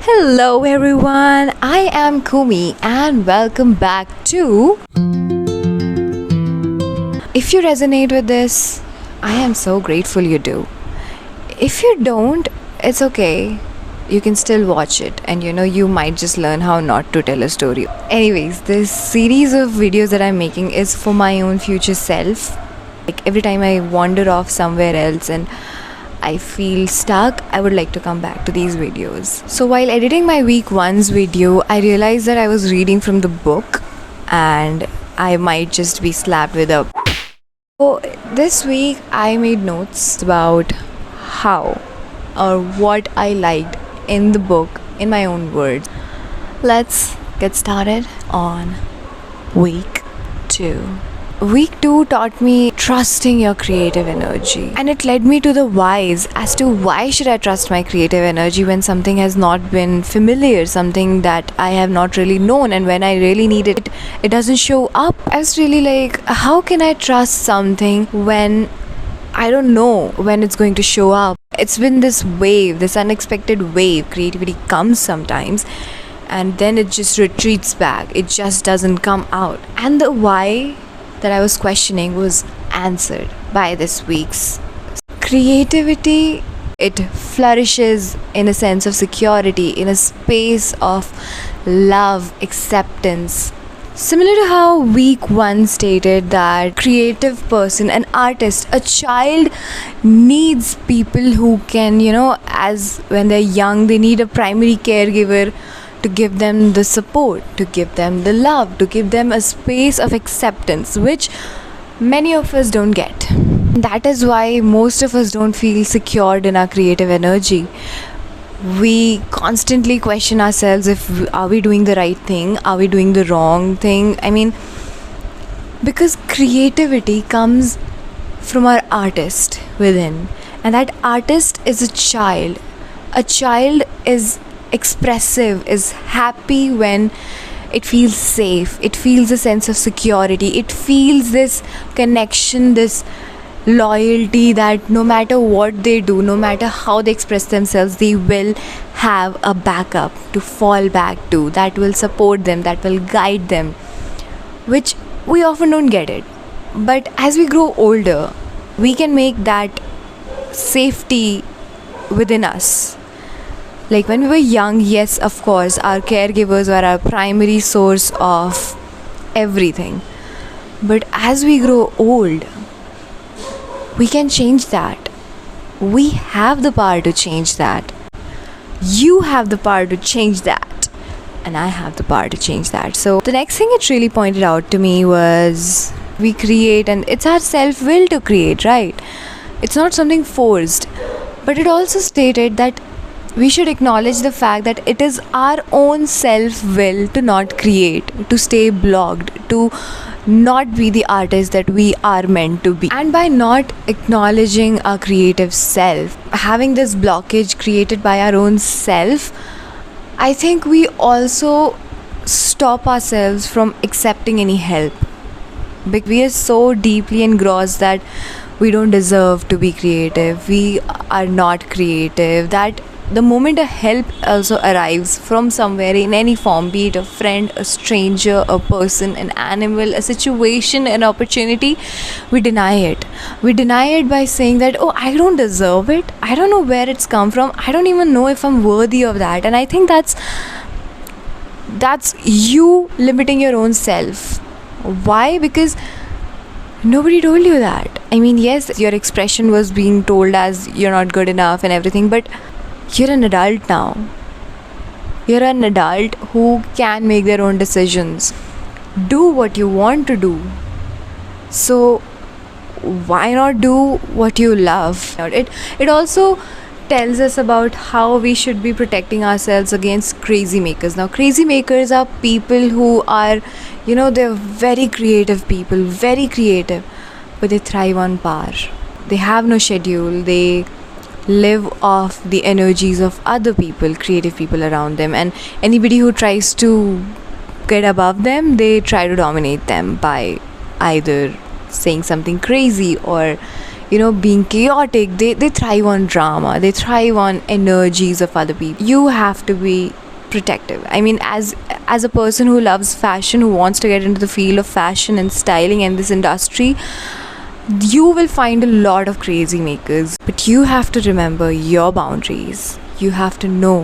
Hello everyone, I am Kumi and welcome back to. If you resonate with this, I am so grateful you do. If you don't, it's okay. You can still watch it and you might just learn how not to tell a story. Anyways, this series of videos that I'm making is for my own future self. Like every time I wander off somewhere else and I feel stuck, I would like to come back to these videos. So while editing my week one's video, I realized that I was reading from the book and I might just be slapped with a. So this week I made notes about how or what I liked in the book in my own words. Let's get started on week 2. Week 2 taught me trusting your creative energy, and it led me to the whys as to why should I trust my creative energy when something has not been familiar, something that I have not really known, and when I really need it, it doesn't show up. I was really like, how can I trust something when I don't know when it's going to show up? It's been this wave, this unexpected wave. Creativity comes sometimes and then it just retreats back. It just doesn't come out. And the why that I was questioning was answered by this week's. Creativity, it flourishes in a sense of security, in a space of love, acceptance. Similar to how week 1 stated that creative person, an artist, a child needs people who can, as when they're young, they need a primary caregiver to give them the support, to give them the love, to give them a space of acceptance, which many of us don't get. That is why most of us don't feel secured in our creative energy. We constantly question ourselves if are we doing the right thing, are we doing the wrong thing. Because creativity comes from our artist within, and that artist is a child. A child is expressive, is happy when it feels safe, it feels a sense of security, it feels this connection, this loyalty that no matter what they do, no matter how they express themselves, they will have a backup to fall back to, that will support them, that will guide them, which we often don't get it. But as we grow older, we can make that safety within us. Like when we were young, yes, of course, our caregivers were our primary source of everything. But as we grow old, we can change that. We have the power to change that. You have the power to change that. And I have the power to change that. So the next thing it really pointed out to me was we create, and it's our self-will to create, right? It's not something forced. But it also stated that we should acknowledge the fact that it is our own self-will to not create, to stay blocked, to not be the artist that we are meant to be. And by not acknowledging our creative self, having this blockage created by our own self, I think we also stop ourselves from accepting any help. Because we are so deeply engrossed that we don't deserve to be creative, we are not creative, that the moment a help also arrives from somewhere in any form, be it a friend, a stranger, a person, an animal, a situation, an opportunity, we deny it. We deny it by saying that, oh, I don't deserve it. I don't know where it's come from. I don't even know if I'm worthy of that. And I think that's you limiting your own self. Why? Because nobody told you that. Yes, your expression was being told as you're not good enough and everything, but you're an adult now. You're an adult who can make their own decisions. Do what you want to do. So why not do what you love? It also tells us about how we should be protecting ourselves against crazy makers. Now, crazy makers are people who are, they're very creative people, very creative, but they thrive on power. They have no schedule. They live off the energies of other people, creative people around them, and anybody who tries to get above them, they try to dominate them by either saying something crazy or being chaotic. They thrive on drama, they thrive on energies of other people. You have to be protective. I mean, as a person who loves fashion, who wants to get into the field of fashion and styling and this industry, you will find a lot of crazy makers, but you have to remember your boundaries. You have to know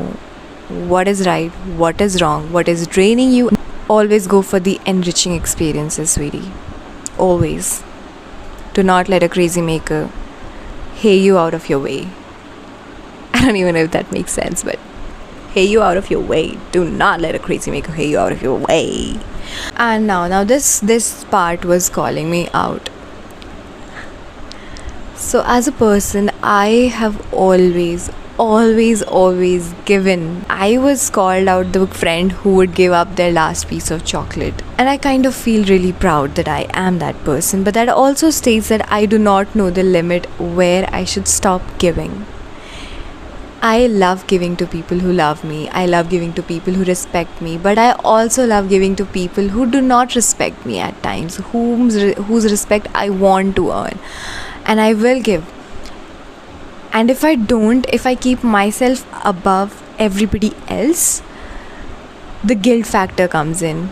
what is right, what is wrong, what is draining you. Always go for the enriching experiences, sweetie. Always. Do not let a crazy maker hay you out of your way. I don't even know if that makes sense, but hay you out of your way. Do not let a crazy maker hay you out of your way. And now this part was calling me out. So as a person, I have always given. I was called out the friend who would give up their last piece of chocolate. And I kind of feel really proud that I am that person. But that also states that I do not know the limit where I should stop giving. I love giving to people who love me. I love giving to people who respect me. But I also love giving to people who do not respect me at times, whose respect I want to earn. And I will give. And if I keep myself above everybody else, the guilt factor comes in.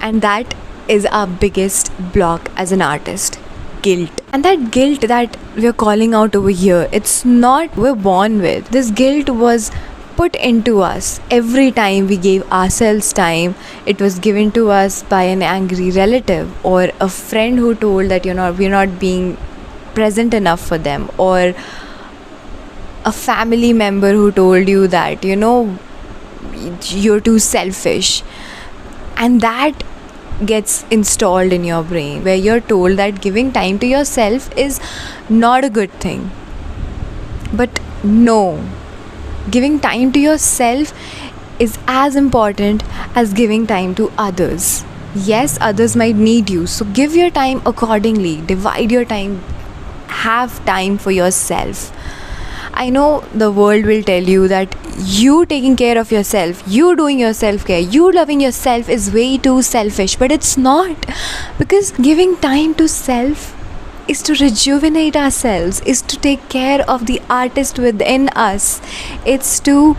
And that is our biggest block as an artist. Guilt. And that guilt that we're calling out over here, it's not we're born with. This guilt was put into us every time we gave ourselves time. It was given to us by an angry relative or a friend who told that we're not being present enough for them, or a family member who told you that you're too selfish. And that gets installed in your brain, where you're told that giving time to yourself is not a good thing. But no, giving time to yourself is as important as giving time to others. Yes, others might need you, so give your time accordingly. Divide your time. Have time for yourself. I know the world will tell you that you taking care of yourself, you doing your self-care, you loving yourself is way too selfish, but it's not. Because giving time to self is to rejuvenate ourselves, is to take care of the artist within us. It's to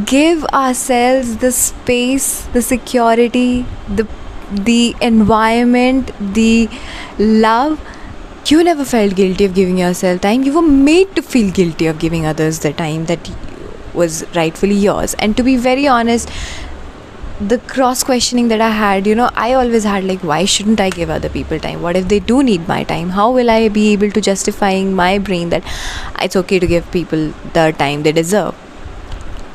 give ourselves the space, the security, the environment, the love. You never felt guilty of giving yourself time. You were made to feel guilty of giving others the time that was rightfully yours. And to be very honest, the cross questioning that I had, I always had like, why shouldn't I give other people time? What if they do need my time? How will I be able to justifying my brain that it's okay to give people the time they deserve?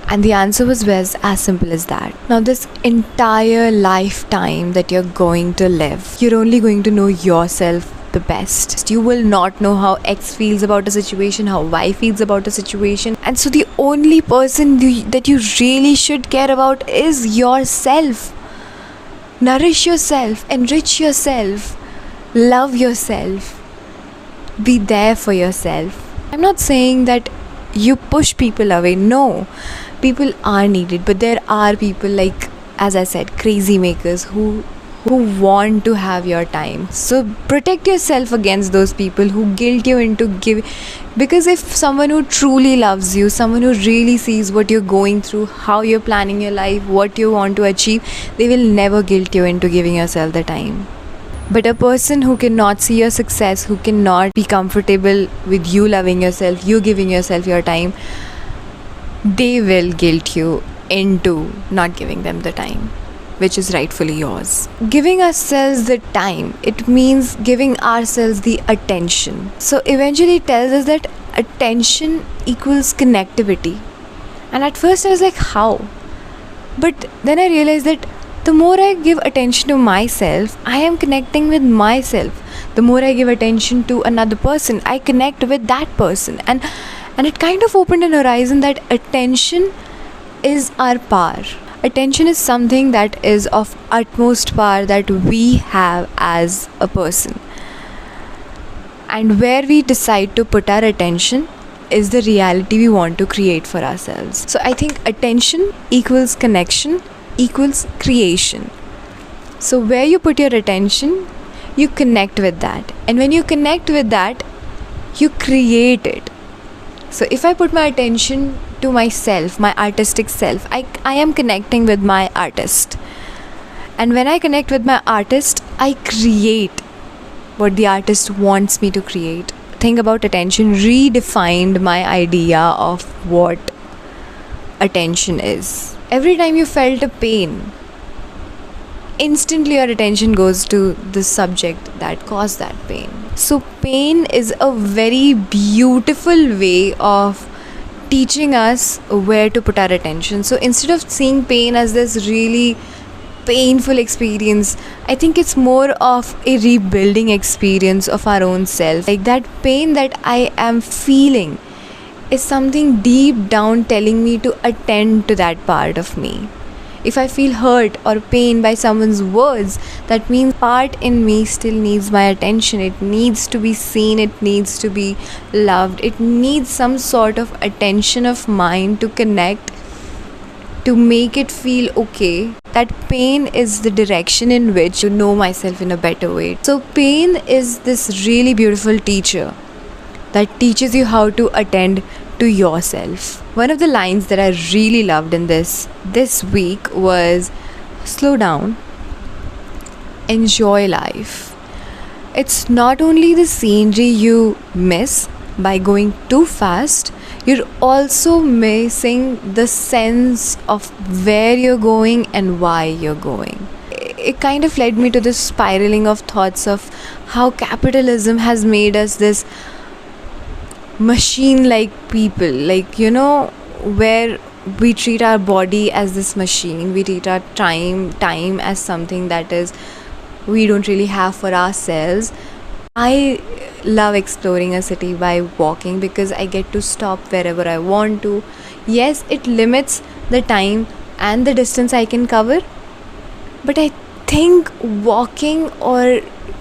And the answer was as simple as that. Now, this entire lifetime that you're going to live, you're only going to know yourself the best. You will not know how X feels about a situation, how Y feels about a situation. And so the only person that you really should care about is yourself. Nourish yourself, enrich yourself, love yourself, be there for yourself. I'm not saying that you push people away. No, people are needed, but there are people like, as I said, crazy makers who want to have your time. So protect yourself against those people who guilt you into giving. Because if someone who truly loves you, someone who really sees what you're going through, how you're planning your life, what you want to achieve, they will never guilt you into giving yourself the time. But a person who cannot see your success, who cannot be comfortable with you loving yourself, you giving yourself your time, they will guilt you into not giving them the time, which is rightfully yours. Giving ourselves the time, it means giving ourselves the attention. So eventually it tells us that attention equals connectivity. And at first I was like, how? But then I realized that the more I give attention to myself, I am connecting with myself. The more I give attention to another person, I connect with that person. And it kind of opened an horizon that attention is our power. Attention is something that is of utmost power that we have as a person. And where we decide to put our attention is the reality we want to create for ourselves. So I think attention equals connection equals creation. So where you put your attention, you connect with that. And when you connect with that, you create it. So if I put my attention to myself, my artistic self, I am connecting with my artist. And when I connect with my artist, I create what the artist wants me to create. Thing about attention redefined my idea of what attention is. Every time you felt a pain, instantly your attention goes to the subject that caused that pain. So, pain is a very beautiful way of teaching us where to put our attention. So, instead of seeing pain as this really painful experience, I think it's more of a rebuilding experience of our own self. Like that pain that I am feeling is something deep down telling me to attend to that part of me. If I feel hurt or pain by someone's words, that means part in me still needs my attention. It needs to be seen, it needs to be loved, it needs some sort of attention of mine to connect, to make it feel okay. That pain is the direction in which to know myself in a better way. So pain is this really beautiful teacher that teaches you how to attend to yourself. One of the lines that I really loved in this week was, slow down, enjoy life. It's not only the scenery you miss by going too fast, you're also missing the sense of where you're going and why you're going. It kind of led me to this spiraling of thoughts of how capitalism has made us this machine like people, like, where we treat our body as this machine, we treat our time as something that is we don't really have for ourselves. I love exploring a city by walking because I get to stop wherever I want to. Yes, it limits the time and the distance I can cover, but I think walking, or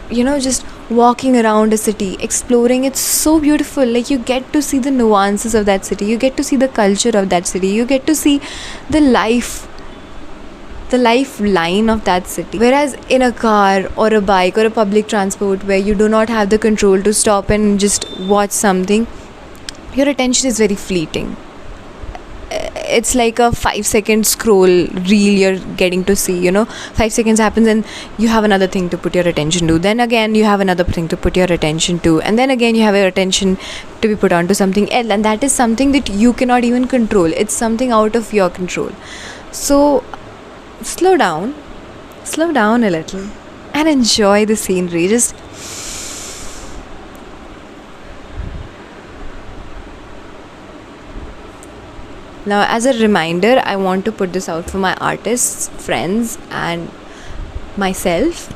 just walking around a city, exploring, it's so beautiful. Like, you get to see the nuances of that city, you get to see the culture of that city, you get to see the lifeline of that city. Whereas in a car or a bike or a public transport where you do not have the control to stop and just watch something, your attention is very fleeting. It's like a 5-second scroll reel you're getting to see. 5 seconds happens and you have another thing to put your attention to, then again you have another thing to put your attention to, and then again you have your attention to be put on to something else, and that is something that you cannot even control. It's something out of your control. So slow down a little and enjoy the scenery. Just now, as a reminder, I want to put this out for my artists, friends, and myself.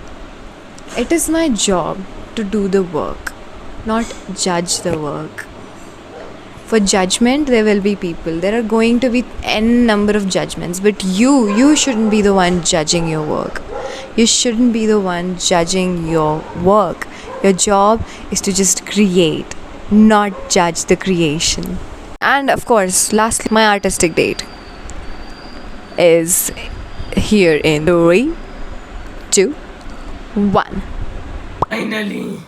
It is my job to do the work, not judge the work. For judgment, there will be people. There are going to be n number of judgments, but you shouldn't be the one judging your work. You shouldn't be the one judging your work. Your job is to just create, not judge the creation. And of course, lastly, my artistic date is here in 3, 2, 1. Finally.